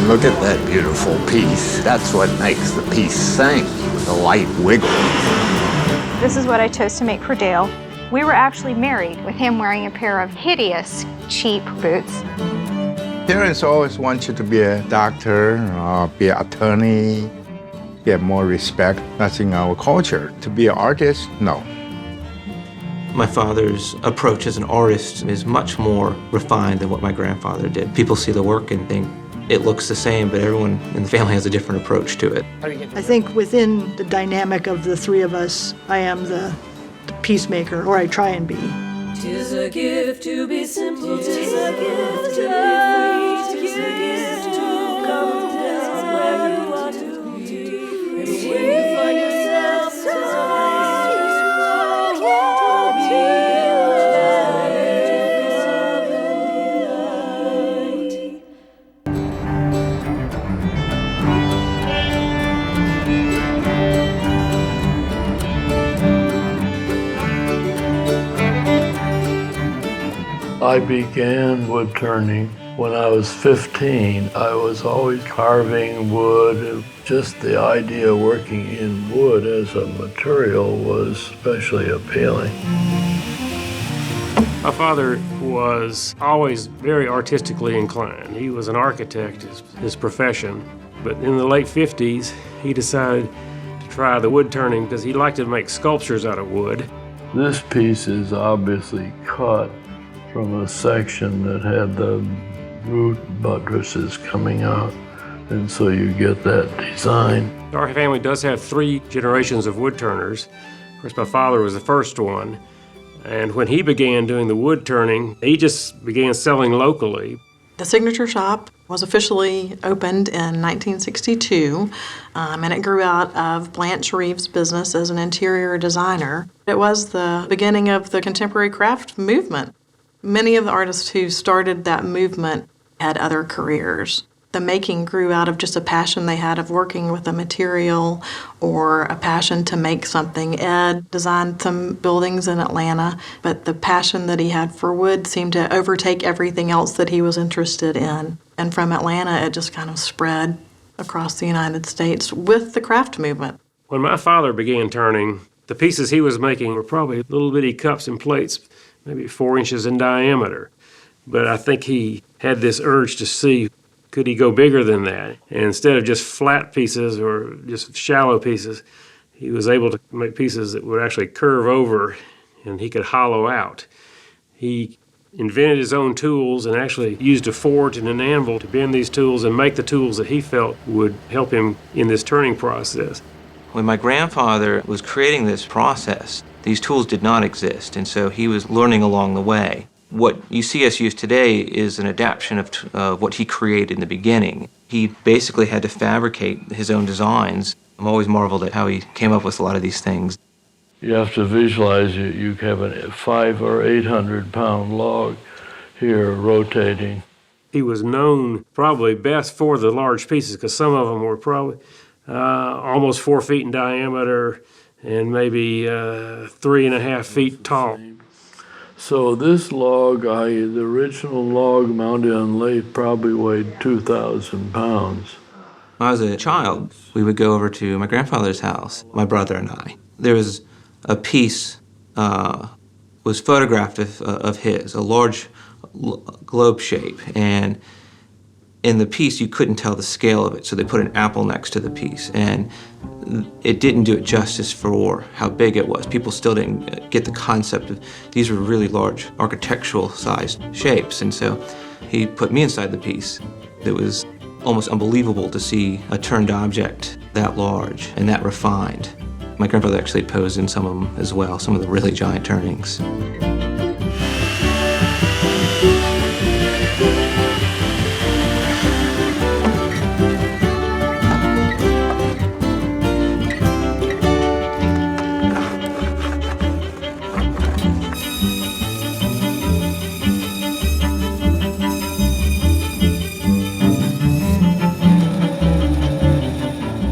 Look at that beautiful piece. That's what makes the piece sing, the light wiggle. This is what I chose to make for Dale. We were actually married with him wearing a pair of hideous, cheap boots. Parents always want you to be a doctor or be an attorney, get more respect. That's in our culture. To be an artist, no. My father's approach as an artist is much more refined than what my grandfather did. People see the work and think it looks the same, but everyone in the family has a different approach to it. I think within the dynamic of the three of us, I am the peacemaker, or I try and be. 'Tis a gift to be simple, 'tis a gift to be free, 'tis a gift to come down where you want to be. And when you find yourself surprised, to be I began wood turning when I was 15. I was always carving wood. Just the idea of working in wood as a material was especially appealing. My father was always very artistically inclined. He was an architect, his profession. But in the late 50s, he decided to try the wood turning because he liked to make sculptures out of wood. This piece is obviously cut from a section that had the root buttresses coming out, and so you get that design. Our family does have 3 generations of wood turners. Of course, my father was the first one, and when he began doing the wood turning, he just began selling locally. The signature shop was officially opened in 1962, and it grew out of Blanche Reeves' business as an interior designer. It was the beginning of the contemporary craft movement. Many of the artists who started that movement had other careers. The making grew out of just a passion they had of working with a material or a passion to make something. Ed designed some buildings in Atlanta, but the passion that he had for wood seemed to overtake everything else that he was interested in. And from Atlanta, it just kind of spread across the United States with the craft movement. When my father began turning, the pieces he was making were probably little bitty cups and plates, maybe 4 inches in diameter. But I think he had this urge to see, could he go bigger than that? And instead of just flat pieces or just shallow pieces, he was able to make pieces that would actually curve over and he could hollow out. He invented his own tools and actually used a forge and an anvil to bend these tools and make the tools that he felt would help him in this turning process. When my grandfather was creating this process, these tools did not exist, and so he was learning along the way. What you see us use today is an adaptation of what he created in the beginning. He basically had to fabricate his own designs. I'm always marveled at how he came up with a lot of these things. You have to visualize it. You have a 500 or 800 pound log here rotating. He was known probably best for the large pieces because some of them were probably almost 4 feet in diameter and maybe 3.5 feet tall. So this log, the original log mounted on lathe probably weighed 2,000 pounds. When I was a child, we would go over to my grandfather's house, my brother and I. There was a piece was photographed of his, a large globe shape, and in the piece you couldn't tell the scale of it, so they put an apple next to the piece, and it didn't do it justice for how big it was. People still didn't get the concept of these were really large architectural sized shapes, and so he put me inside the piece. It was almost unbelievable to see a turned object that large and that refined. My grandfather actually posed in some of them as well, some of the really giant turnings.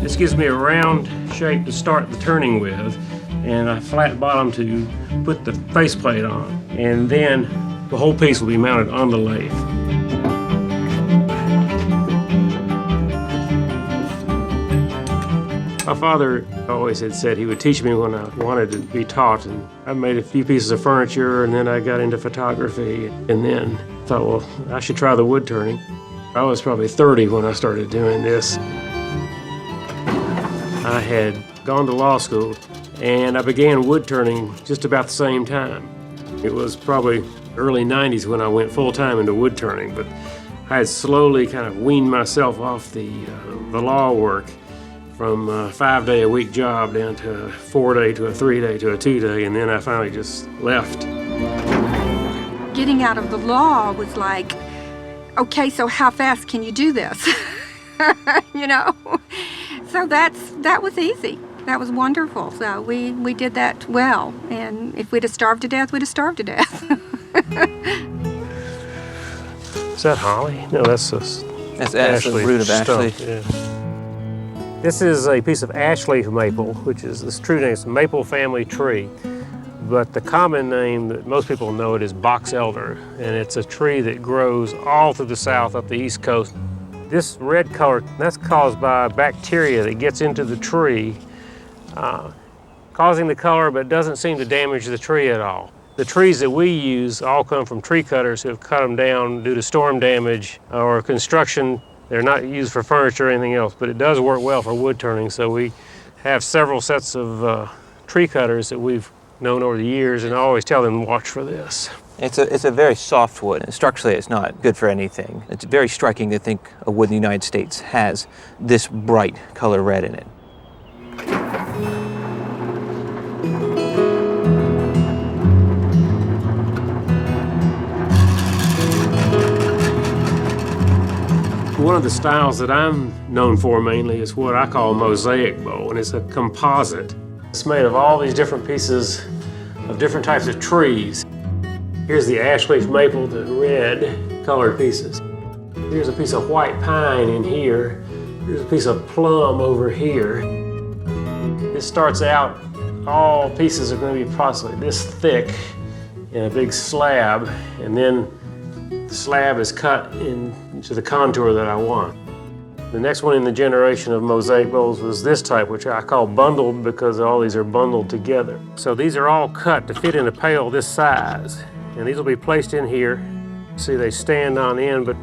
This gives me a round shape to start the turning with, and a flat bottom to put the faceplate on. And then the whole piece will be mounted on the lathe. father always had said he would teach me when I wanted to be taught, and I made a few pieces of furniture, and then I got into photography, and then thought, well, I should try the wood turning. I was probably 30 when I started doing this. I had gone to law school, and I began wood turning just about the same time. It was probably early 90s when I went full-time into wood turning, but I had slowly kind of weaned myself off the law work from a 5-day-a-week job down to a 4-day to a 3-day to a 2-day, and then I finally just left. Getting out of the law was like, okay, so how fast can you do this? You know? So that was easy. That was wonderful. So we did that well, and if we'd have starved to death, we'd have starved to death. Is that holly? No, that's Ashley, root of Ashley. Yeah. This is a piece of ash leaf maple, which is this true name. It's a maple family tree. But the common name that most people know it is box elder, and it's a tree that grows all through the South up the East Coast. This red color, that's caused by bacteria that gets into the tree, causing the color, but doesn't seem to damage the tree at all. The trees that we use all come from tree cutters who have cut them down due to storm damage or construction. They're not used for furniture or anything else, but it does work well for wood turning. So we have several sets of tree cutters that we've known over the years, and I always tell them to watch for this. It's a very soft wood. Structurally, it's not good for anything. It's very striking to think a wood in the United States has this bright color red in it. One of the styles that I'm known for mainly is what I call a mosaic bowl, and it's a composite. It's made of all these different pieces of different types of trees. Here's the ash leaf maple, the red colored pieces. Here's a piece of white pine in here. Here's a piece of plum over here. This starts out, all pieces are going to be approximately this thick in a big slab, and then the slab is cut into the contour that I want. The next one in the generation of mosaic bowls was this type, which I call bundled because all these are bundled together. So these are all cut to fit in a pail this size, and these will be placed in here. See, they stand on end, but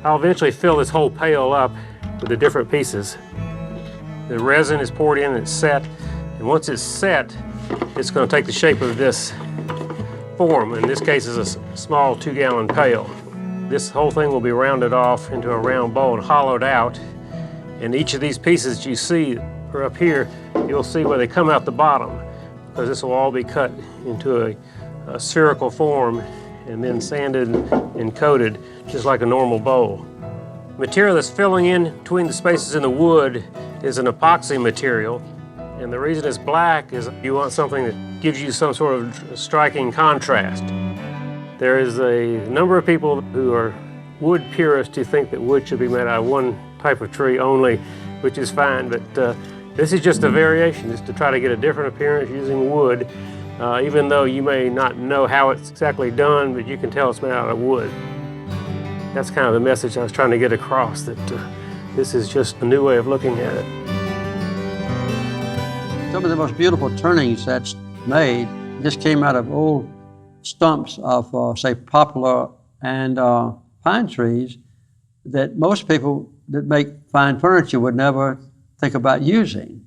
I'll eventually fill this whole pail up with the different pieces. The resin is poured in, it's set, and once it's set, it's going to take the shape of this form. In this case, is a small 2-gallon pail. This whole thing will be rounded off into a round bowl and hollowed out. And each of these pieces that you see are up here, you'll see where they come out the bottom, because this will all be cut into a spherical form and then sanded and coated just like a normal bowl. The material that's filling in between the spaces in the wood is an epoxy material. And the reason it's black is you want something that gives you some sort of striking contrast. There is a number of people who are wood purists who think that wood should be made out of one type of tree only, which is fine, but this is just a variation, just to try to get a different appearance using wood, even though you may not know how it's exactly done, but you can tell it's made out of wood. That's kind of the message I was trying to get across, that this is just a new way of looking at it. Some of the most beautiful turnings that's made just came out of old stumps of, say, poplar and pine trees that most people that make fine furniture would never think about using.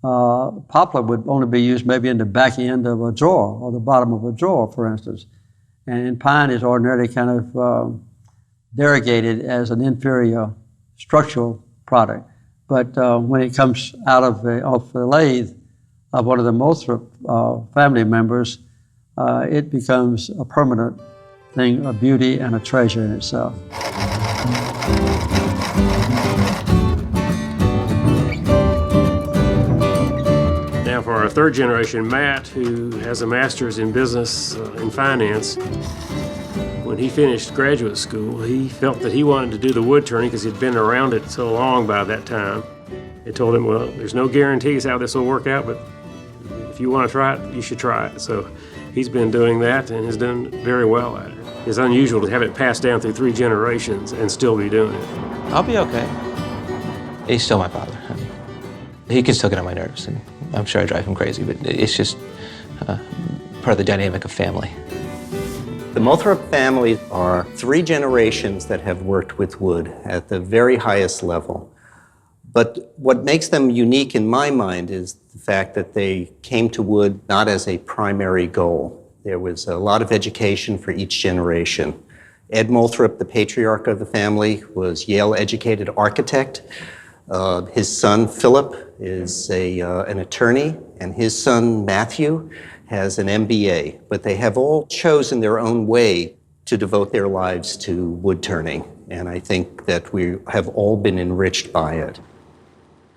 Poplar would only be used maybe in the back end of a drawer or the bottom of a drawer, for instance. And pine is ordinarily kind of derogated as an inferior structural product. But when it comes out of off the lathe of one of the Moulthrop family members, it becomes a permanent thing, a beauty and a treasure in itself. Now for our third generation, Matt, who has a master's in business and finance, when he finished graduate school, he felt that he wanted to do the wood turning because he'd been around it so long by that time. They told him, well, there's no guarantees how this will work out, but if you want to try it, you should try it. So he's been doing that and has done very well at it. It's unusual to have it passed down through 3 generations and still be doing it. I'll be okay. He's still my father, honey. He can still get on my nerves, and I'm sure I drive him crazy, but it's just part of the dynamic of family. The Moulthrop family are 3 generations that have worked with wood at the very highest level. But what makes them unique in my mind is the fact that they came to wood not as a primary goal. There was a lot of education for each generation. Ed Moulthrop, the patriarch of the family, was Yale-educated architect. His son, Philip, is an attorney, and his son, Matthew, has an MBA. But they have all chosen their own way to devote their lives to wood turning, and I think that we have all been enriched by it.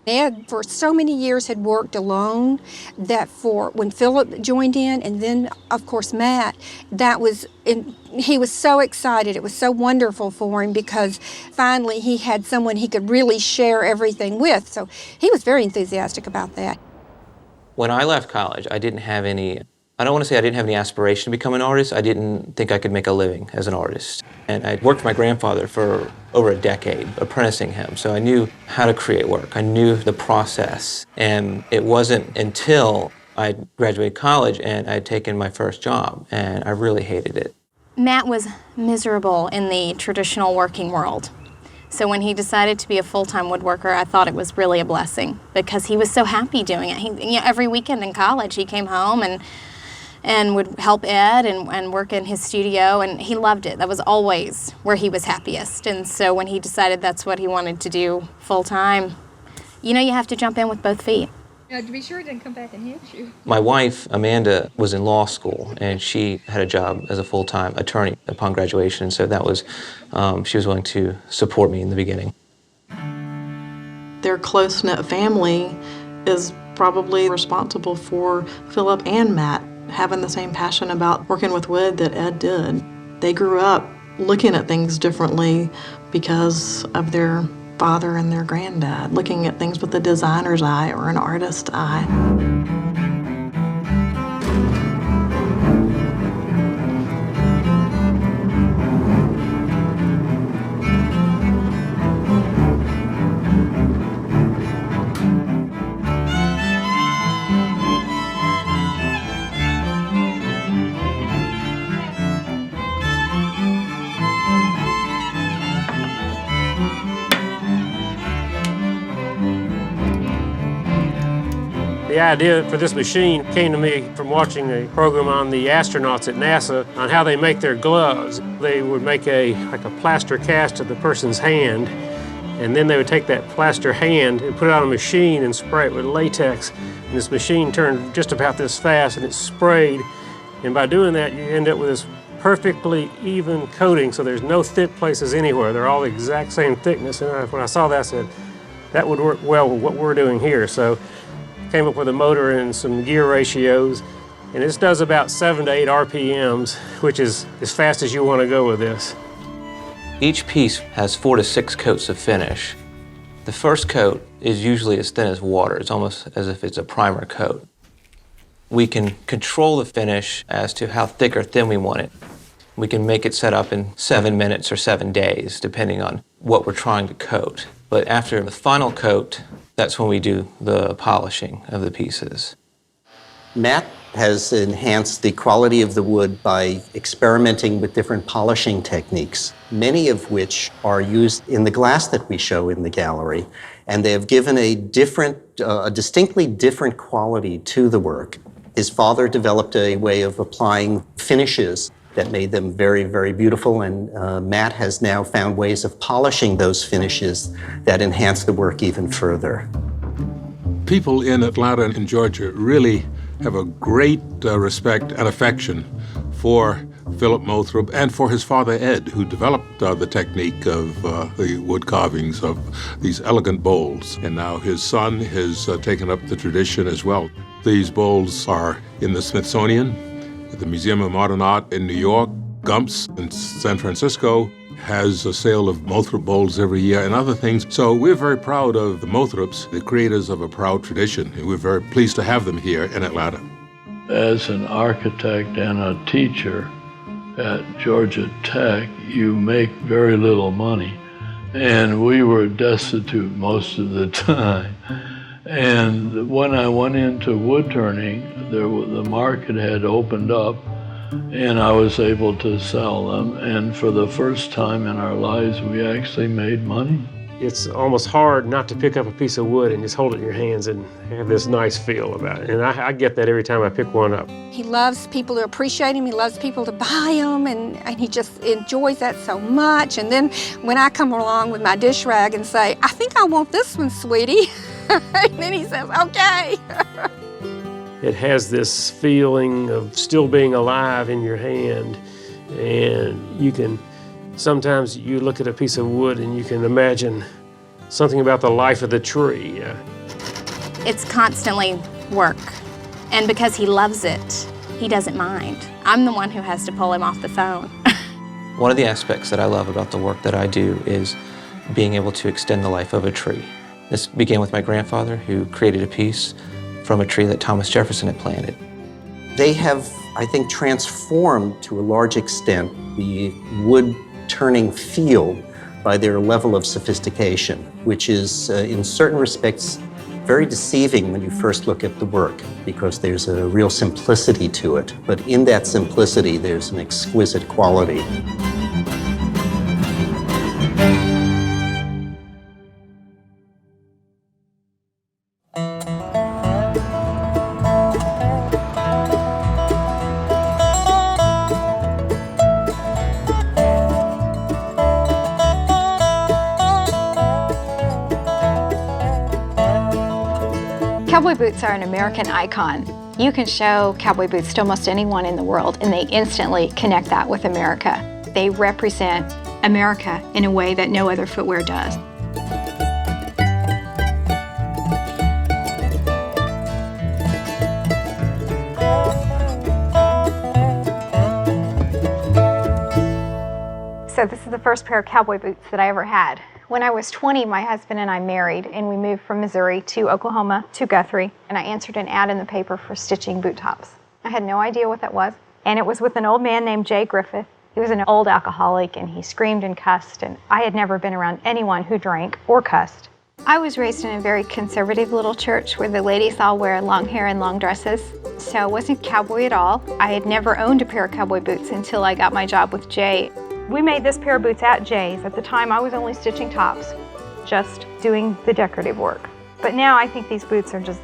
Ed, for so many years, had worked alone that for when Philip joined in, and then, of course, Matt, he was so excited. It was so wonderful for him because finally he had someone he could really share everything with. So he was very enthusiastic about that. When I left college, I didn't have any, I don't want to say I didn't have any aspiration to become an artist. I didn't think I could make a living as an artist. And I'd worked with my grandfather for over a decade, apprenticing him. So I knew how to create work. I knew the process. And it wasn't until I graduated college and I'd taken my first job, and I really hated it. Matt was miserable in the traditional working world. So when he decided to be a full-time woodworker, I thought it was really a blessing because he was so happy doing it. Every weekend in college, he came home and would help Ed and work in his studio, and he loved it. That was always where he was happiest. And so when he decided that's what he wanted to do full-time, you have to jump in with both feet. To be sure it didn't come back and hit you. My wife, Amanda, was in law school, and she had a job as a full-time attorney upon graduation, so that was, she was willing to support me in the beginning. Their close-knit family is probably responsible for Philip and Matt having the same passion about working with wood that Ed did. They grew up looking at things differently because of their father and their granddad, looking at things with a designer's eye or an artist's eye. The idea for this machine came to me from watching a program on the astronauts at NASA on how they make their gloves. They would make like a plaster cast of the person's hand, and then they would take that plaster hand and put it on a machine and spray it with latex. And this machine turned just about this fast, and it sprayed. And by doing that, you end up with this perfectly even coating, so there's no thick places anywhere. They're all the exact same thickness. And when I saw that, I said, that would work well with what we're doing here. So came up with a motor and some gear ratios, and this does about 7 to 8 RPMs, which is as fast as you want to go with this. Each piece has 4 to 6 coats of finish. The first coat is usually as thin as water. It's almost as if it's a primer coat. We can control the finish as to how thick or thin we want it. We can make it set up in 7 minutes or 7 days, depending on what we're trying to coat. But after the final coat, that's when we do the polishing of the pieces. Matt has enhanced the quality of the wood by experimenting with different polishing techniques, many of which are used in the glass that we show in the gallery, and they have given a distinctly different quality to the work. His father developed a way of applying finishes that made them very, very beautiful, and Matt has now found ways of polishing those finishes that enhance the work even further. People in Atlanta and Georgia really have a great respect and affection for Philip Moulthrop and for his father Ed, who developed the technique of the wood carvings of these elegant bowls. And now his son has taken up the tradition as well. These bowls are in the Smithsonian, at the Museum of Modern Art in New York. Gumps in San Francisco has a sale of Moulthrop bowls every year and other things. So we're very proud of the Moulthrops, the creators of a proud tradition, and we're very pleased to have them here in Atlanta. As an architect and a teacher at Georgia Tech, you make very little money, and we were destitute most of the time. And when I went into wood turning, the market had opened up and I was able to sell them. And for the first time in our lives, we actually made money. It's almost hard not to pick up a piece of wood and just hold it in your hands and have this nice feel about it. And I get that every time I pick one up. He loves people to appreciate him. He loves people to buy him, and he just enjoys that so much. And then when I come along with my dish rag and say, I think I want this one, sweetie, and then he says, okay. It has this feeling of still being alive in your hand, and you can, sometimes you look at a piece of wood and you can imagine something about the life of the tree. It's constantly work, and because he loves it, he doesn't mind. I'm the one who has to pull him off the phone. One of the aspects that I love about the work that I do is being able to extend the life of a tree. This began with my grandfather, who created a piece from a tree that Thomas Jefferson had planted. They have, I think, transformed to a large extent the wood turning field by their level of sophistication, which is in certain respects very deceiving when you first look at the work, because there's a real simplicity to it. But in that simplicity, there's an exquisite quality. Cowboy boots are an American icon. You can show cowboy boots to almost anyone in the world and they instantly connect that with America. They represent America in a way that no other footwear does. So this is the first pair of cowboy boots that I ever had. When I was 20, my husband and I married, and we moved from Missouri to Oklahoma to Guthrie, and I answered an ad in the paper for stitching boot tops. I had no idea what that was, and it was with an old man named Jay Griffith. He was an old alcoholic, and he screamed and cussed, and I had never been around anyone who drank or cussed. I was raised in a very conservative little church where the ladies all wear long hair and long dresses, so I wasn't cowboy at all. I had never owned a pair of cowboy boots until I got my job with Jay. We made this pair of boots at Jay's. At the time, I was only stitching tops, just doing the decorative work. But now I think these boots are just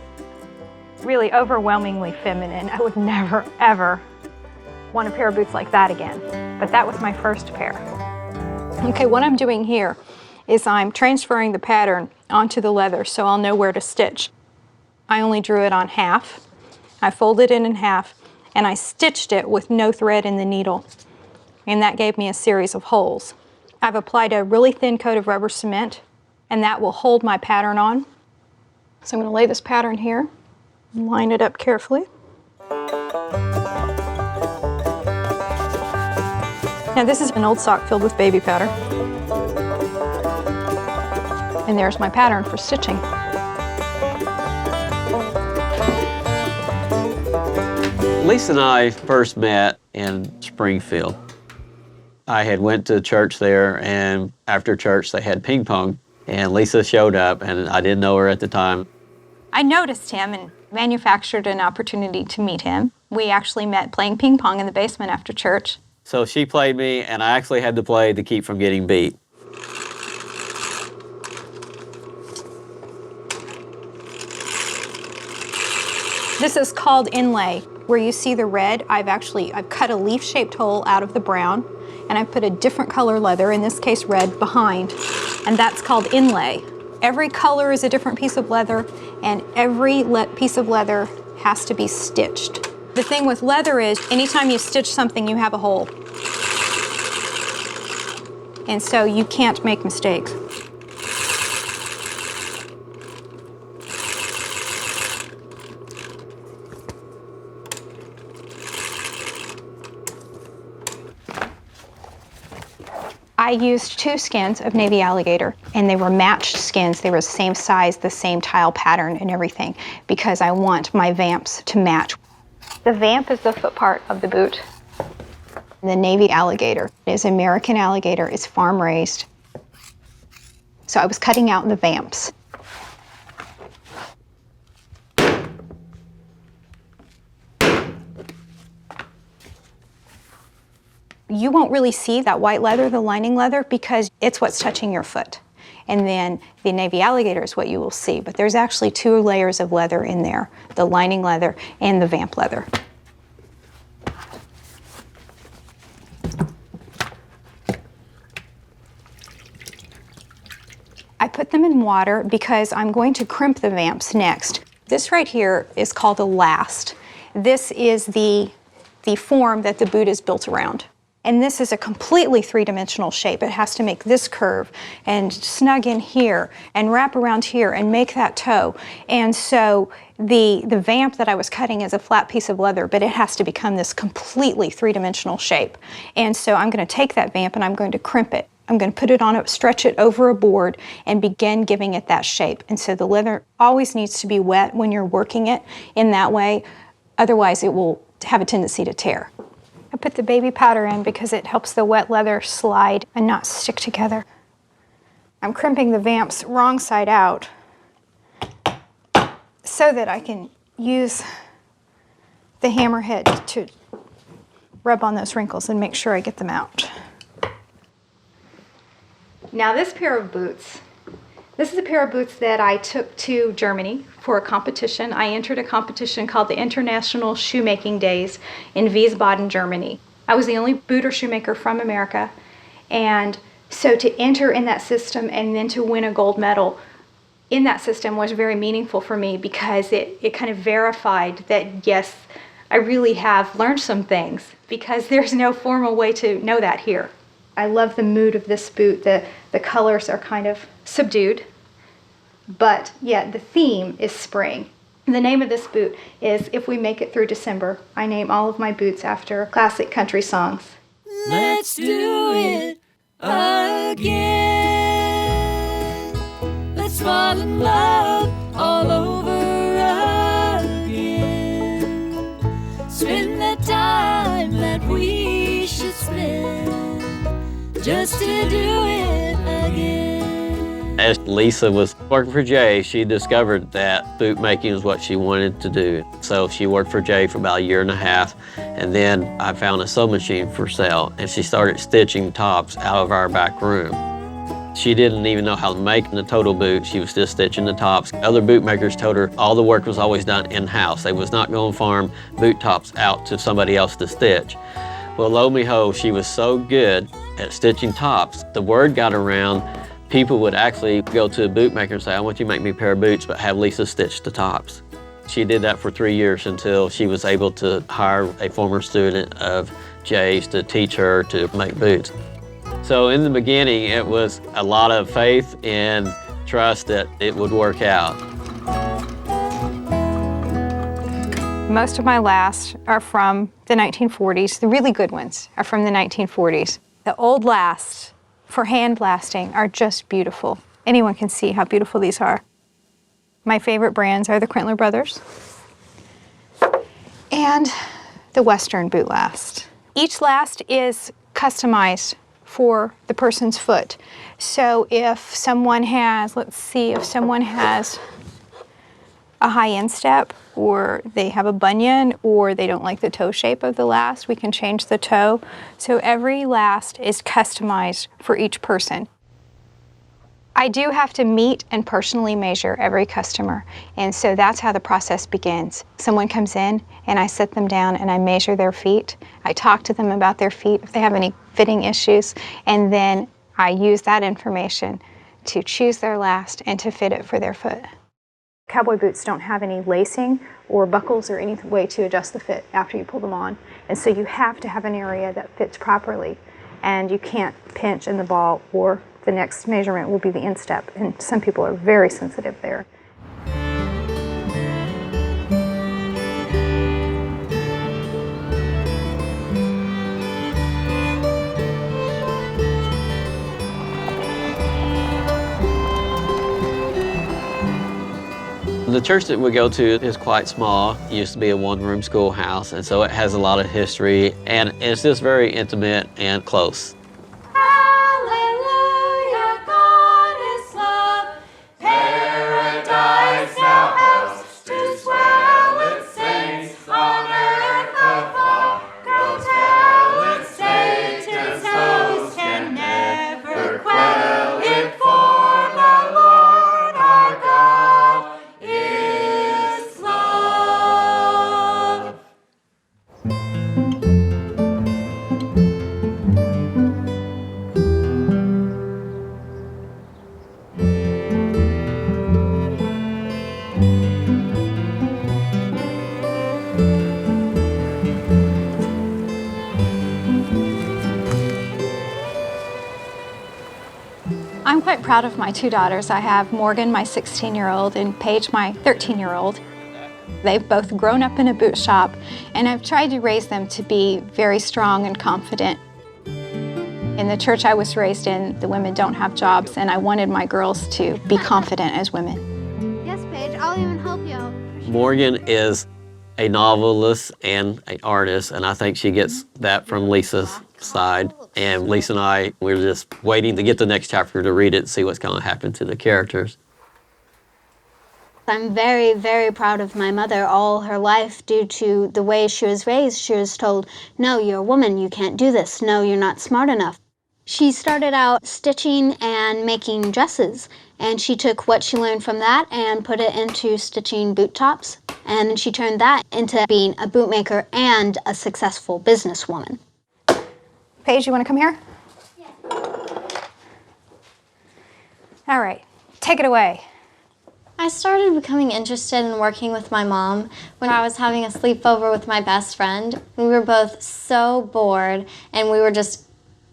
really overwhelmingly feminine. I would never, ever want a pair of boots like that again. But that was my first pair. Okay, what I'm doing here is I'm transferring the pattern onto the leather so I'll know where to stitch. I only drew it on half. I folded it in half, and I stitched it with no thread in the needle. And that gave me a series of holes. I've applied a really thin coat of rubber cement, and that will hold my pattern on. So I'm going to lay this pattern here and line it up carefully. Now this is an old sock filled with baby powder. And there's my pattern for stitching. Lisa and I first met in Springfield. I had went to church there, and after church they had ping pong, and Lisa showed up, and I didn't know her at the time. I noticed him and manufactured an opportunity to meet him. We actually met playing ping pong in the basement after church. So she played me, and I actually had to play to keep from getting beat. This is called inlay. Where you see the red, I've cut a leaf-shaped hole out of the brown, and I've put a different color leather, in this case red, behind, and that's called inlay. Every color is a different piece of leather, and every piece of leather has to be stitched. The thing with leather is, anytime you stitch something, you have a hole. And so you can't make mistakes. I used 2 skins of navy alligator, and they were matched skins. They were the same size, the same tile pattern and everything, because I want my vamps to match. The vamp is the foot part of the boot. The navy alligator is American alligator. It's farm raised. So I was cutting out the vamps. you won't really see that white leather, the lining leather, because it's what's touching your foot. And then the navy alligator is what you will see, but there's actually 2 layers of leather in there, the lining leather and the vamp leather. I put them in water because I'm going to crimp the vamps next. This right here is called a last. This is the form that the boot is built around. And this is a completely 3-dimensional shape. It has to make this curve and snug in here and wrap around here and make that toe. And so the vamp that I was cutting is a flat piece of leather, but it has to become this completely 3-dimensional shape. And so I'm going to take that vamp and I'm going to crimp it. I'm going to put it on it, stretch it over a board, and begin giving it that shape. And so the leather always needs to be wet when you're working it in that way. Otherwise, it will have a tendency to tear. I put the baby powder in because it helps the wet leather slide and not stick together. I'm crimping the vamps wrong side out so that I can use the hammerhead to rub on those wrinkles and make sure I get them out. Now this pair of boots, this is a pair of boots that I took to Germany for a competition. I entered a competition called the International Shoemaking Days in Wiesbaden, Germany. I was the only boot or shoemaker from America, and so to enter in that system and then to win a gold medal in that system was very meaningful for me because it kind of verified that yes, I really have learned some things because there's no formal way to know that here. I love the mood of this boot. The colors are kind of subdued, but yeah, the theme is spring. The name of this boot is If We Make It Through December. I name all of my boots after classic country songs. Let's do it again. Let's fall in love all over again. Spend the time that we should spend just to do it again. As Lisa was working for Jay, she discovered that boot making is what she wanted to do. So she worked for Jay for about 1.5 years, and then I found a sewing machine for sale, and she started stitching tops out of our back room. She didn't even know how to make the total boot. She was just stitching the tops. Other boot makers told her all the work was always done in-house. They was not going to farm boot tops out to somebody else to stitch. Well, lo and behold, she was so good at stitching tops, the word got around. People would actually go to a boot maker and say, I want you to make me a pair of boots, but have Lisa stitch the tops. She did that for 3 years until she was able to hire a former student of Jay's to teach her to make boots. So in the beginning, it was a lot of faith and trust that it would work out. Most of my lasts are from the 1940s. The really good ones are from the 1940s. The old lasts for hand blasting are just beautiful. Anyone can see how beautiful these are. My favorite brands are the Crentler Brothers and the Western boot last. Each last is customized for the person's foot. So if someone has, let's see, if someone has a high instep, or they have a bunion, or they don't like the toe shape of the last, we can change the toe. So every last is customized for each person. I do have to meet and personally measure every customer, and so that's how the process begins. Someone comes in and I sit them down and I measure their feet. I talk to them about their feet if they have any fitting issues, and then I use that information to choose their last and to fit it for their foot. Cowboy boots don't have any lacing or buckles or any way to adjust the fit after you pull them on, and so you have to have an area that fits properly, and you can't pinch in the ball or the next measurement will be the instep, and some people are very sensitive there. The church that we go to is quite small. It used to be a one-room schoolhouse, and so it has a lot of history, and it's just very intimate and close. Hallelujah, God is love. Paradise now helps to swell its saints on earth afar. Go tell its state proud of my 2 daughters. I have Morgan, my 16-year-old, and Paige, my 13-year-old. They've both grown up in a boot shop, and I've tried to raise them to be very strong and confident. In the church I was raised in, the women don't have jobs, and I wanted my girls to be confident as women. Yes, Paige, I'll even help you. Morgan is a novelist and an artist, and I think she gets that from Lisa's side. And Lisa and I, we're just waiting to get the next chapter to read it and see what's going to happen to the characters. I'm very, very proud of my mother. All her life, due to the way she was raised, she was told, no, you're a woman, you can't do this. No, you're not smart enough. She started out stitching and making dresses, and she took what she learned from that and put it into stitching boot tops, and she turned that into being a bootmaker and a successful businesswoman. Paige, you want to come here? Yeah. All right, take it away. I started becoming interested in working with my mom when I was having a sleepover with my best friend. We were both so bored and we were just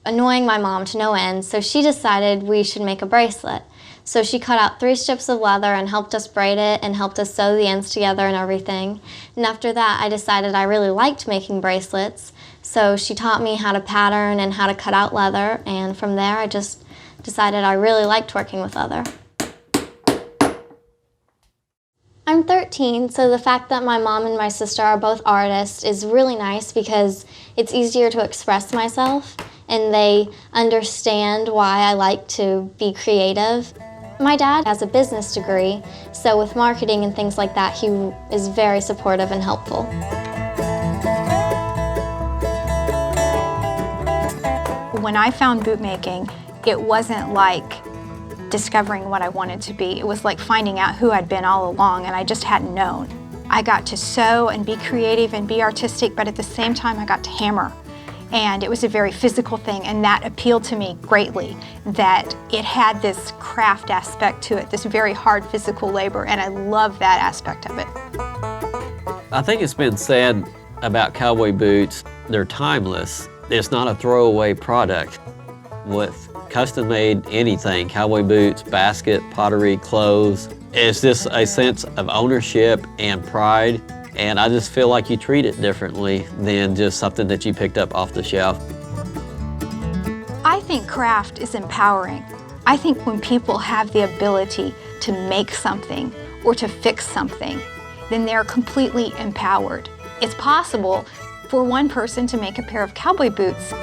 annoying my mom to no end, so she decided we should make a bracelet. So she cut out 3 strips of leather and helped us braid it and helped us sew the ends together and everything. And after that, I decided I really liked making bracelets. So she taught me how to pattern and how to cut out leather, and from there I just decided I really liked working with leather. I'm 13, so the fact that my mom and my sister are both artists is really nice because it's easier to express myself and they understand why I like to be creative. My dad has a business degree, so with marketing and things like that, he is very supportive and helpful. When I found bootmaking, it wasn't like discovering what I wanted to be. It was like finding out who I'd been all along, and I just hadn't known. I got to sew and be creative and be artistic, but at the same time I got to hammer. And it was a very physical thing, and that appealed to me greatly, that it had this craft aspect to it, this very hard physical labor, and I love that aspect of it. I think it's been said about cowboy boots, they're timeless. It's not a throwaway product. With custom-made anything, cowboy boots, basket, pottery, clothes, it's just a sense of ownership and pride. And I just feel like you treat it differently than just something that you picked up off the shelf. I think craft is empowering. I think when people have the ability to make something or to fix something, then they're completely empowered. It's possible for one person to make a pair of cowboy boots.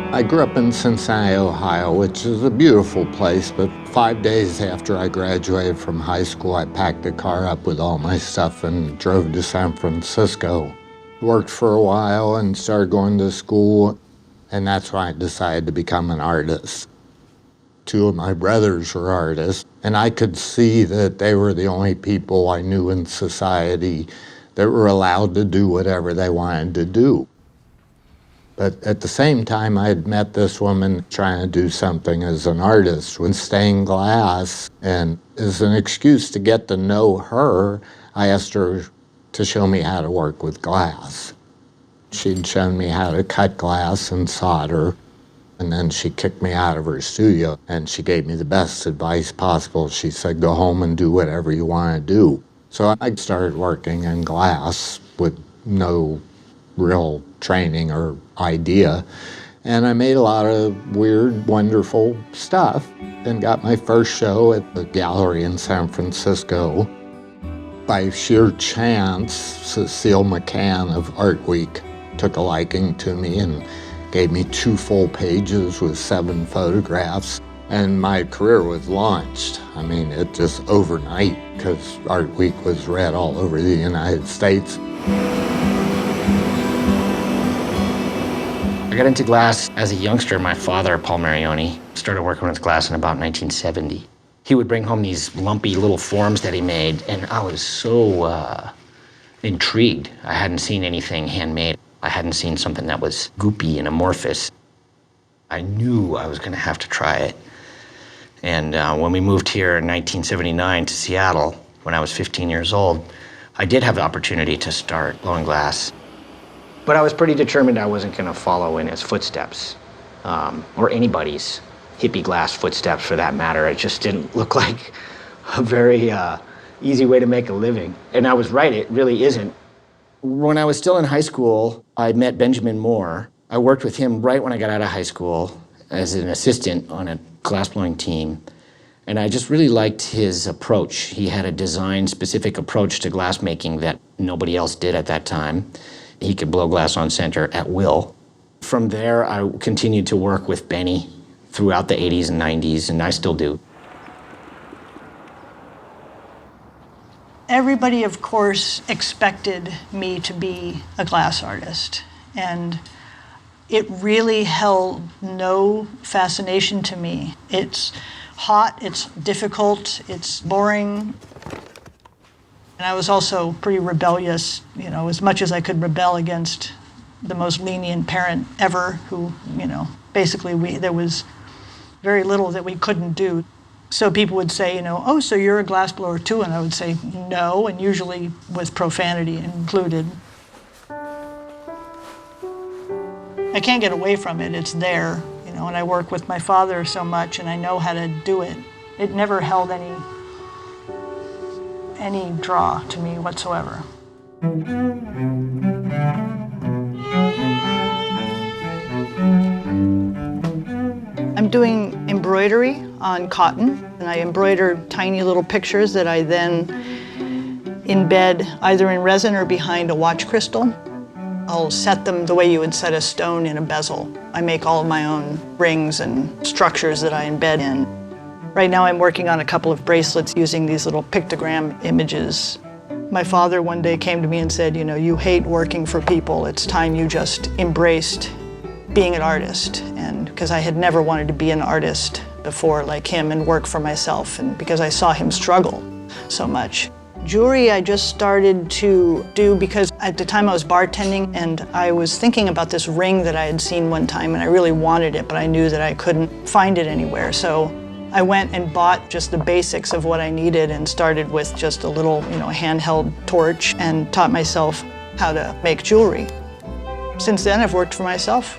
I grew up in Cincinnati, Ohio, which is a beautiful place, but 5 days after I graduated from high school, I packed the car up with all my stuff and drove to San Francisco. Worked for a while and started going to school, and that's when I decided to become an artist. 2 of my brothers were artists, and I could see that they were the only people I knew in society that were allowed to do whatever they wanted to do. But at the same time, I had met this woman trying to do something as an artist with stained glass, and as an excuse to get to know her, I asked her to show me how to work with glass. She'd shown me how to cut glass and solder, and then she kicked me out of her studio, and she gave me the best advice possible. She said, go home and do whatever you want to do. So I started working in glass with no real training or idea, and I made a lot of weird, wonderful stuff and got my first show at the gallery in San Francisco. By sheer chance, Cecile McCann of Art Week took a liking to me and gave me 2 full pages with 7 photographs. And my career was launched. I mean, it just overnight, because Art Week was read all over the United States. I got into glass as a youngster. My father, Paul Marioni, started working with glass in about 1970. He would bring home these lumpy little forms that he made, and I was so intrigued. I hadn't seen anything handmade. I hadn't seen something that was goopy and amorphous. I knew I was gonna have to try it. And when we moved here in 1979 to Seattle, when I was 15 years old, I did have the opportunity to start blowing glass. But I was pretty determined I wasn't gonna follow in his footsteps, or anybody's hippie glass footsteps for that matter. It just didn't look like a very easy way to make a living. And I was right, it really isn't. When I was still in high school, I met Benjamin Moore. I worked with him right when I got out of high school as an assistant on a glassblowing team. And I just really liked his approach. He had a design-specific approach to glass making that nobody else did at that time. He could blow glass on center at will. From there, I continued to work with Benny throughout the 80s and 90s, and I still do. Everybody, of course, expected me to be a glass artist, and it really held no fascination to me. It's hot, it's difficult, it's boring. And I was also pretty rebellious, you know, as much as I could rebel against the most lenient parent ever who, you know, basically there was very little that we couldn't do. So people would say, you know, oh, so you're a glassblower too? And I would say no, and usually with profanity included. I can't get away from it, it's there, you know, and I work with my father so much and I know how to do it. It never held any draw to me whatsoever. I'm doing embroidery on cotton, and I embroider tiny little pictures that I then embed either in resin or behind a watch crystal. I'll set them the way you would set a stone in a bezel. I make all of my own rings and structures that I embed in. Right now I'm working on a couple of bracelets using these little pictogram images. My father one day came to me and said, you know, you hate working for people. It's time you just embraced being an artist. And because I had never wanted to be an artist before like him and work for myself, and because I saw him struggle so much. Jewelry I just started to do because at the time I was bartending and I was thinking about this ring that I had seen one time and I really wanted it, but I knew that I couldn't find it anywhere. So I went and bought just the basics of what I needed and started with just a little, you know, handheld torch and taught myself how to make jewelry. Since then I've worked for myself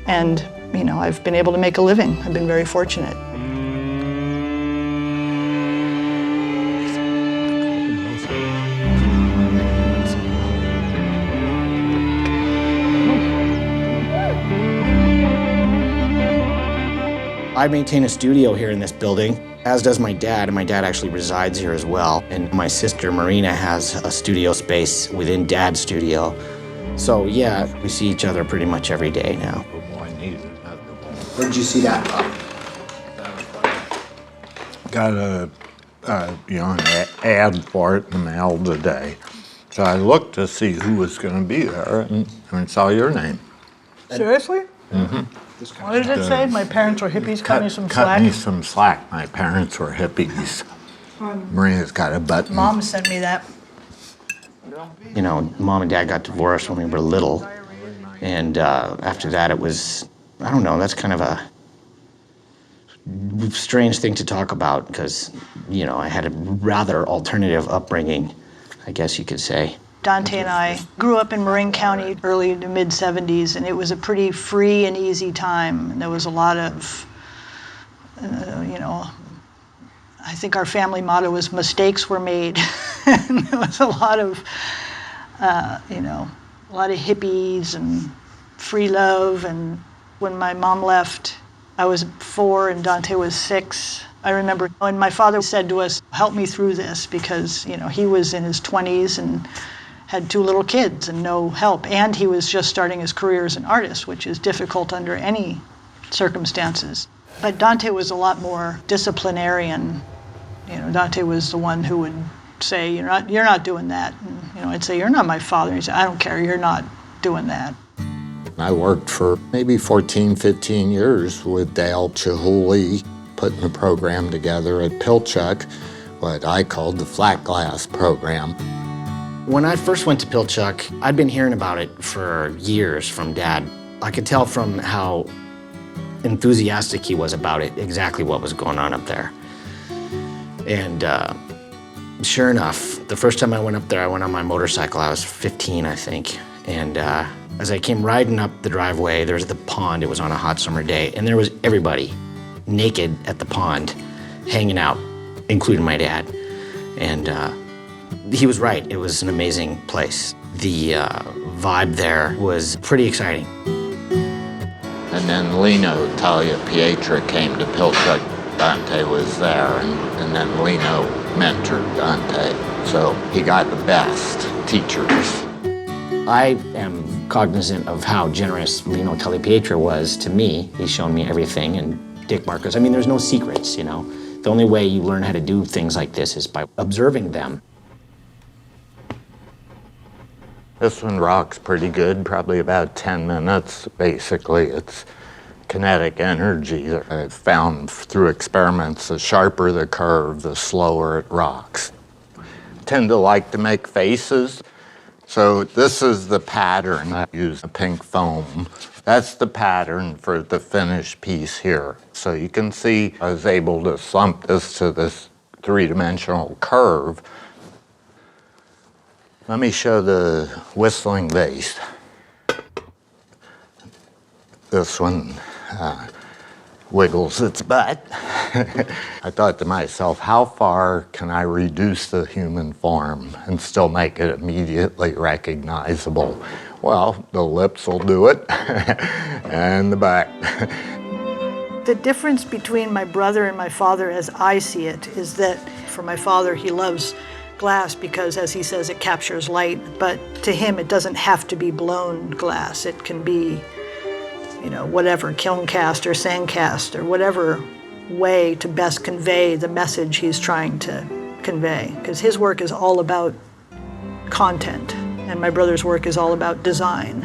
and, you know, I've been able to make a living. I've been very fortunate. I maintain a studio here in this building, as does my dad, and my dad actually resides here as well. And my sister, Marina, has a studio space within Dad's studio. So yeah, we see each other pretty much every day now. Where did you see that? Got an ad for it in the mail today. So I looked to see who was going to be there and I saw your name. Seriously? Mm-hmm. What did it say? My parents were hippies, cut me some slack? Cut me some slack. My parents were hippies. Marina's got a button. Mom sent me that. You know, Mom and Dad got divorced when we were little. And after that, it was, I don't know, that's kind of a strange thing to talk about because, you know, I had a rather alternative upbringing, I guess you could say. Dante and I grew up in Marin County early to mid-'70s, and it was a pretty free and easy time. And there was a lot of, you know, I think our family motto was mistakes were made. And there was a lot of, you know, a lot of hippies and free love. And when my mom left, I was 4 and Dante was 6. I remember when my father said to us, help me through this, because, you know, he was in his 20s and had 2 little kids and no help. And he was just starting his career as an artist, which is difficult under any circumstances. But Dante was a lot more disciplinarian. You know, Dante was the one who would say, you're not doing that. And, you know, I'd say, you're not my father. He'd say, I don't care, you're not doing that. I worked for maybe 14, 15 years with Dale CHIHULY, putting the program together at Pilchuck, what I called the flat glass program. When I first went to Pilchuck, I'd been hearing about it for years from Dad. I could tell from how enthusiastic he was about it, exactly what was going on up there. And sure enough, the first time I went up there, I went on my motorcycle. I was 15, I think. And as I came riding up the driveway, there was the pond. It was on a hot summer day, and there was everybody naked at the pond, hanging out, including my dad. And he was right. It was an amazing place. The vibe there was pretty exciting. And then Lino Talia Pietra came to Pilchuck. Dante was there, and then Lino mentored Dante. So he got the best teachers. I am cognizant of how generous Lino Talia Pietra was to me. He's shown me everything, and Dick Marcus. I mean, there's no secrets, you know. The only way you learn how to do things like this is by observing them. This one rocks pretty good, probably about 10 minutes. Basically, it's kinetic energy. I've found through experiments, the sharper the curve, the slower it rocks. I tend to like to make faces. So this is the pattern. I use a pink foam. That's the pattern for the finished piece here. So you can see I was able to slump this to this 3-dimensional curve. Let me show the whistling vase. This one wiggles its butt. I thought to myself, how far can I reduce the human form and still make it immediately recognizable? Well, the lips will do it, and the back. The difference between my brother and my father, as I see it, is that for my father, he loves glass because, as he says, it captures light, but to him, it doesn't have to be blown glass. It can be, you know, whatever, kiln cast or sand cast or whatever way to best convey the message he's trying to convey. Because his work is all about content, and my brother's work is all about design.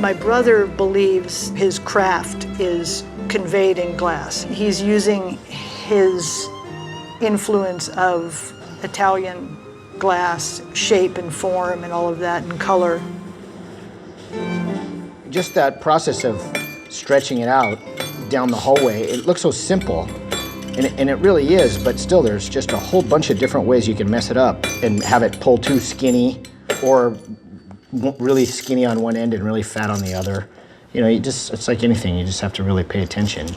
My brother believes his craft is conveyed in glass. He's using his influence of Italian glass, shape and form and all of that, and color. Just that process of stretching it out down the hallway, it looks so simple, and it really is, but still there's just a whole bunch of different ways you can mess it up and have it pull too skinny or really skinny on one end and really fat on the other. You know, it's like anything, you just have to really pay attention.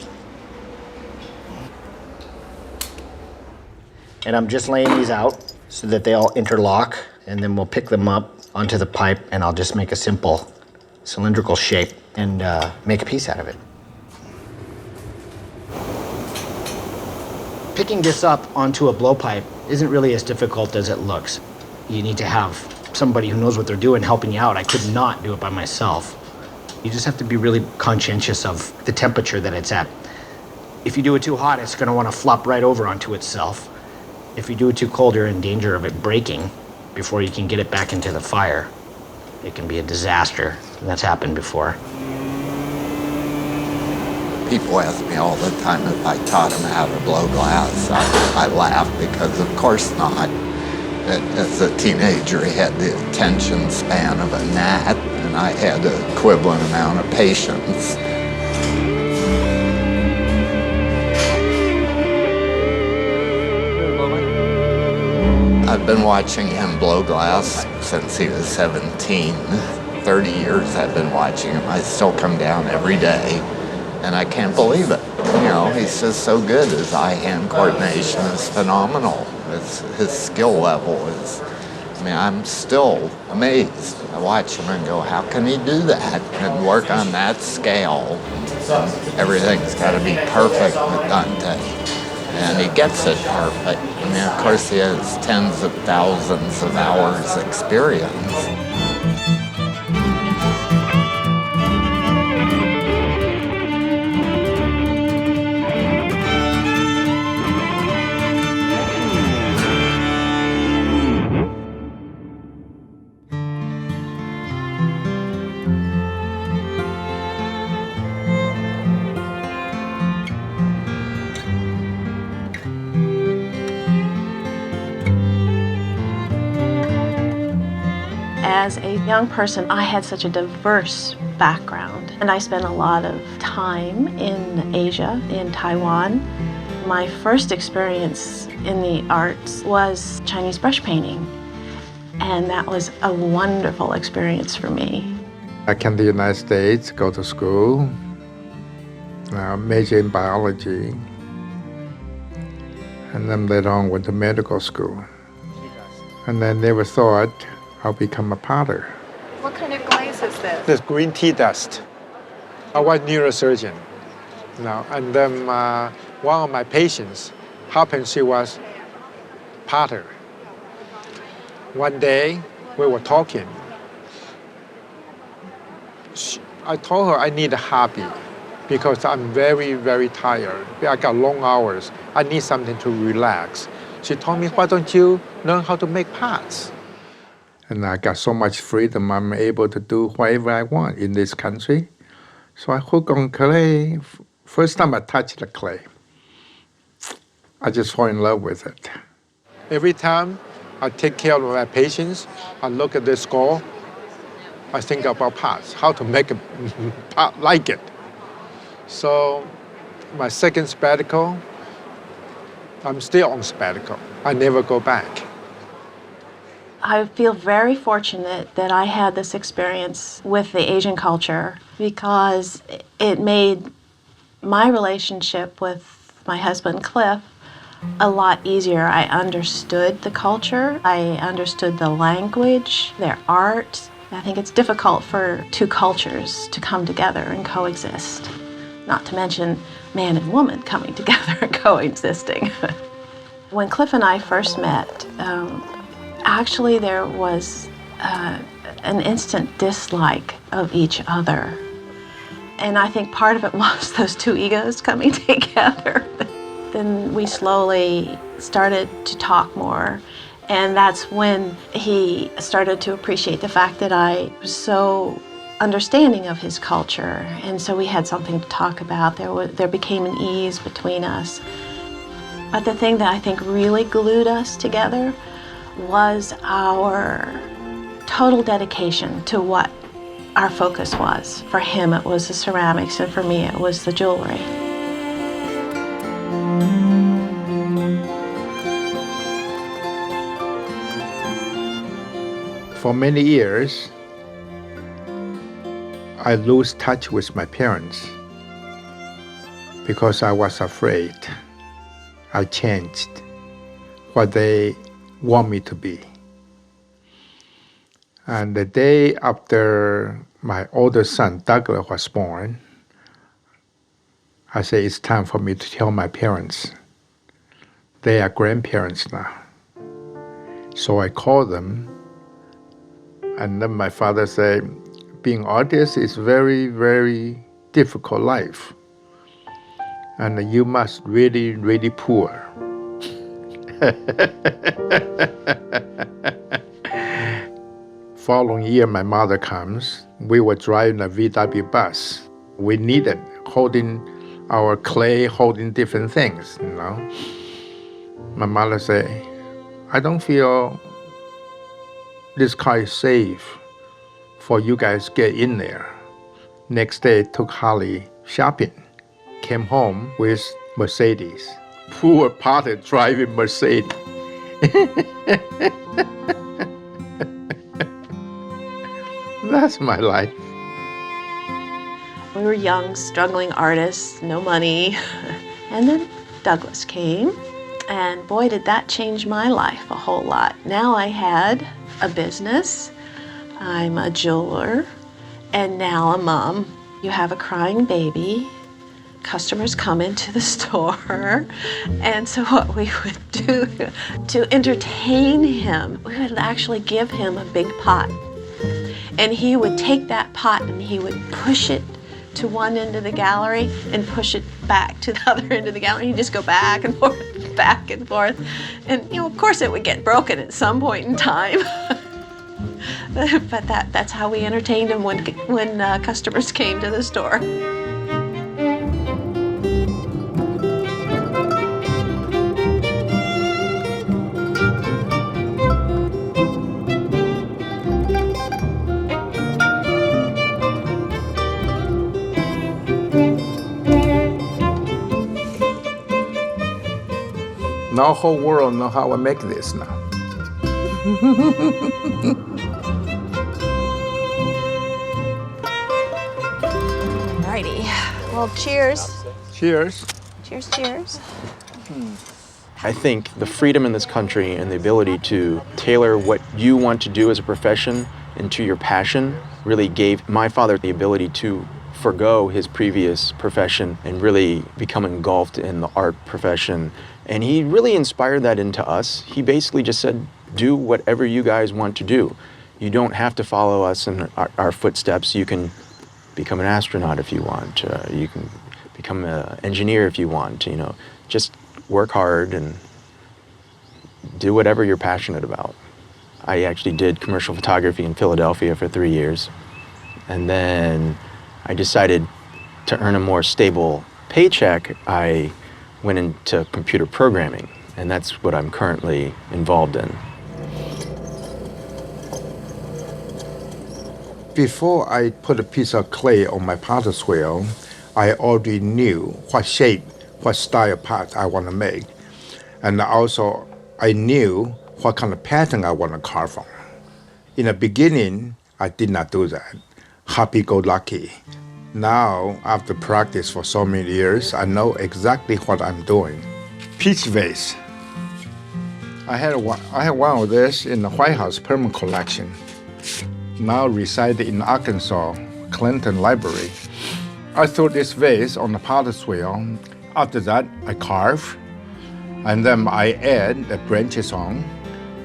And I'm just laying these out so that they all interlock, and then we'll pick them up onto the pipe, and I'll just make a simple cylindrical shape and make a piece out of it. Picking this up onto a blowpipe isn't really as difficult as it looks. You need to have somebody who knows what they're doing helping you out. I could not do it by myself. You just have to be really conscientious of the temperature that it's at. If you do it too hot, it's going to want to flop right over onto itself. If you do it too cold, you're in danger of it breaking before you can get it back into the fire. It can be a disaster. That's happened before. People ask me all the time if I taught them how to blow glass. I laugh because of course not. As a teenager, he had the attention span of a gnat, and I had the equivalent amount of patience. I've been watching him blow glass since he was 17. 30 years I've been watching him. I still come down every day, and I can't believe it. You know, he's just so good. His eye-hand coordination is phenomenal. His skill level is I mean, I'm still amazed. I watch him and go, how can he do that and work on that scale? Everything's got to be perfect with Dante. And he gets it perfect. I mean, of course, he has tens of thousands of hours experience. As a young person, I had such a diverse background, and I spent a lot of time in Asia, in Taiwan. My first experience in the arts was Chinese brush painting, and that was a wonderful experience for me. I came to the United States, go to school, major in biology, and then later on went to medical school. And I never thought I'll become a potter. What kind of glaze is this? This green tea dust. I was a neurosurgeon. And then one of my patients happened she was potter. One day we were talking. I told her I need a hobby because I'm very, very tired. I got long hours. I need something to relax. She told me, why don't you learn how to make pots? And I got so much freedom, I'm able to do whatever I want in this country. So I hooked on clay. First time I touched the clay, I just fall in love with it. Every time I take care of my patients, I look at the score, I think about pots, how to make a pot like it. So my second sabbatical, I'm still on sabbatical. I never go back. I feel very fortunate that I had this experience with the Asian culture because it made my relationship with my husband, Cliff, a lot easier. I understood the culture, I understood the language, their art. I think it's difficult for two cultures to come together and coexist, not to mention man and woman coming together and coexisting. When Cliff and I first met, actually there was an instant dislike of each other. And I think part of it was those two egos coming together. Then we slowly started to talk more, and that's when he started to appreciate the fact that I was so understanding of his culture, and so we had something to talk about. There became an ease between us. But the thing that I think really glued us together was our total dedication to what our focus was. For him, it was the ceramics, and for me, it was the jewelry. For many years, I lose touch with my parents because I was afraid I changed what they want me to be. And the day after my older son, Douglas, was born, I said, it's time for me to tell my parents. They are grandparents now. So I called them, and then my father said, being artist is very, very difficult life. And you must really, really poor. Following year, my mother comes. We were driving a VW bus. We needed holding our clay, holding different things, you know. My mother said, I don't feel this car is safe for you guys to get in there. Next day, took Holly shopping. Came home with Mercedes. Poor potter driving Mercedes. That's my life. We were young, struggling artists, no money. And then Douglas came, and boy, did that change my life a whole lot. Now I had a business, I'm a jeweler, and now a mom. You have a crying baby, customers come into the store, and so what we would do to entertain him, we would actually give him a big pot. And he would take that pot and he would push it to one end of the gallery and push it back to the other end of the gallery. He'd just go back and forth, back and forth. And of course it would get broken at some point in time. But that's how we entertained him when customers came to the store. Now whole world know how I make this now. Alrighty, well, cheers. Cheers. Cheers, cheers. I think the freedom in this country and the ability to tailor what you want to do as a profession into your passion really gave my father the ability to forgo his previous profession and really become engulfed in the art profession. And he really inspired that into us. He basically just said, do whatever you guys want to do. You don't have to follow us in our footsteps. You can become an astronaut if you want. You can become an engineer if you want. You know, just work hard and do whatever you're passionate about. I actually did commercial photography in Philadelphia for 3 years. And then I decided to earn a more stable paycheck. I went into computer programming, and that's what I'm currently involved in. Before I put a piece of clay on my potter's wheel, I already knew what shape, what style pot I want to make. And also, I knew what kind of pattern I want to carve on. In the beginning, I did not do that. Happy-go-lucky. Now, after practice for so many years, I know exactly what I'm doing. Peach vase. I had one of this in the White House permanent collection. Now reside in Arkansas, Clinton Library. I threw this vase on the potter's wheel. After that, I carve, and then I add the branches on,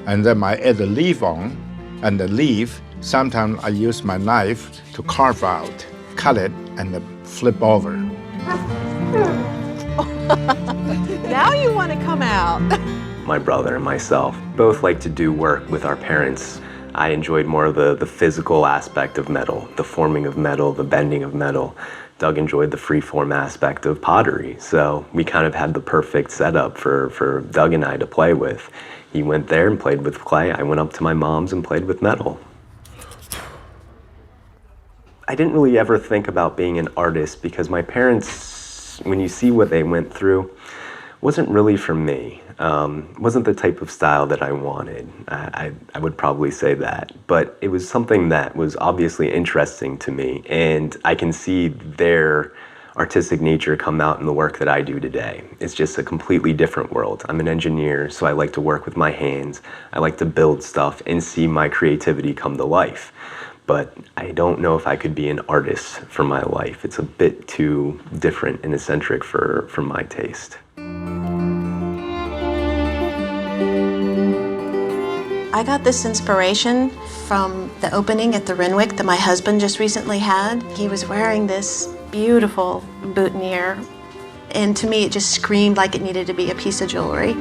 and then I add the leaf on, and the leaf, sometimes I use my knife to carve out, cut it, and then flip over. Now you want to come out. My brother and myself both like to do work with our parents. I enjoyed more of the physical aspect of metal, the forming of metal, the bending of metal. Doug enjoyed the free-form aspect of pottery, so we kind of had the perfect setup for Doug and I to play with. He went there and played with clay. I went up to my mom's and played with metal. I didn't really ever think about being an artist because my parents, when you see what they went through, wasn't really for me. Wasn't the type of style that I wanted. I would probably say that. But it was something that was obviously interesting to me, and I can see their artistic nature come out in the work that I do today. It's just a completely different world. I'm an engineer, so I like to work with my hands. I like to build stuff and see my creativity come to life. But I don't know if I could be an artist for my life. It's a bit too different and eccentric for my taste. I got this inspiration from the opening at the Renwick that my husband just recently had. He was wearing this beautiful boutonniere, and to me it just screamed like it needed to be a piece of jewelry.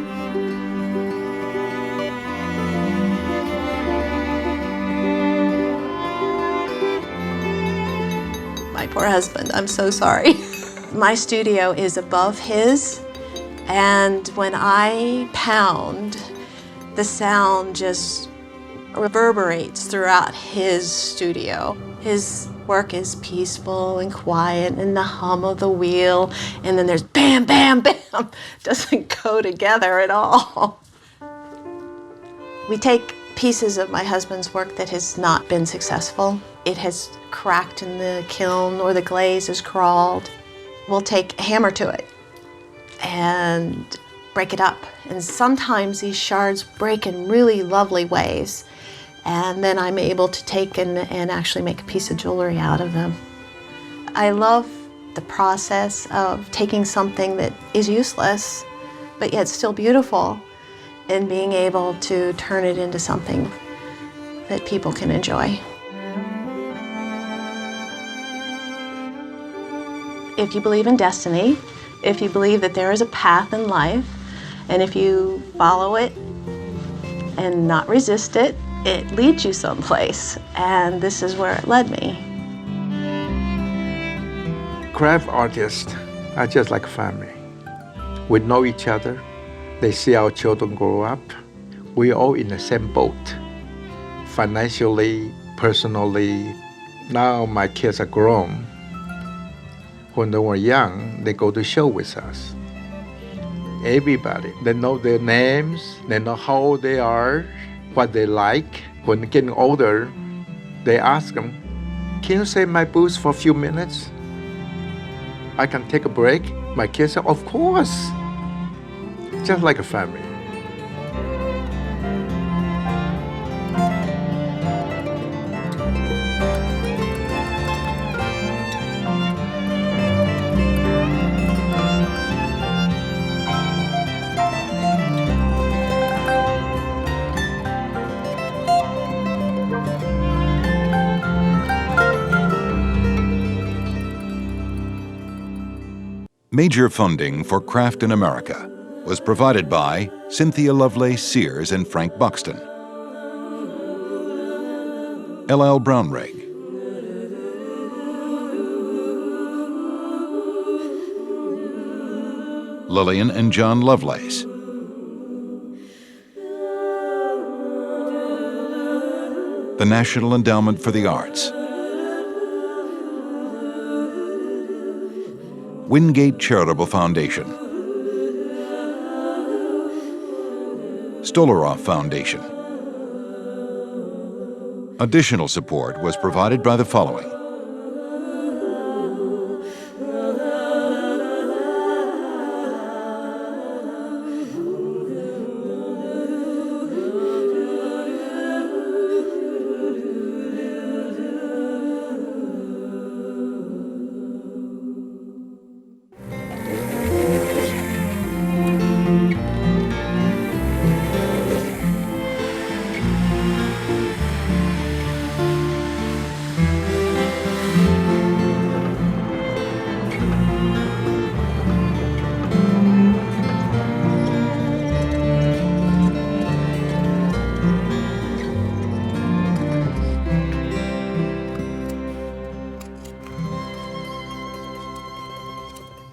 My poor husband, I'm so sorry. My studio is above his, and when I pound, the sound just reverberates throughout his studio. His work is peaceful and quiet, and the hum of the wheel, and then there's bam, bam, bam. Doesn't go together at all. We take pieces of my husband's work that has not been successful. It has cracked in the kiln or the glaze has crawled. We'll take a hammer to it and break it up. And sometimes these shards break in really lovely ways. and then I'm able to take and actually make a piece of jewelry out of them. I love the process of taking something that is useless, but yet still beautiful, and being able to turn it into something that people can enjoy. If you believe in destiny, if you believe that there is a path in life, and if you follow it and not resist it, it leads you someplace, and this is where it led me. Craft artists are just like family. We know each other. They see our children grow up. We're all in the same boat. Financially, personally. Now my kids are grown. When they were young, they go to show with us. Everybody, they know their names, they know how old they are, what they like. When they're getting older, they ask them, can you save my booth for a few minutes? I can take a break. My kids say, of course. Just like a family. Major funding for Craft in America was provided by Cynthia Lovelace Sears and Frank Buxton, L.L. Brownrigg, Lillian and John Lovelace, the National Endowment for the Arts, Wingate Charitable Foundation, Stolaroff Foundation. Additional support was provided by the following: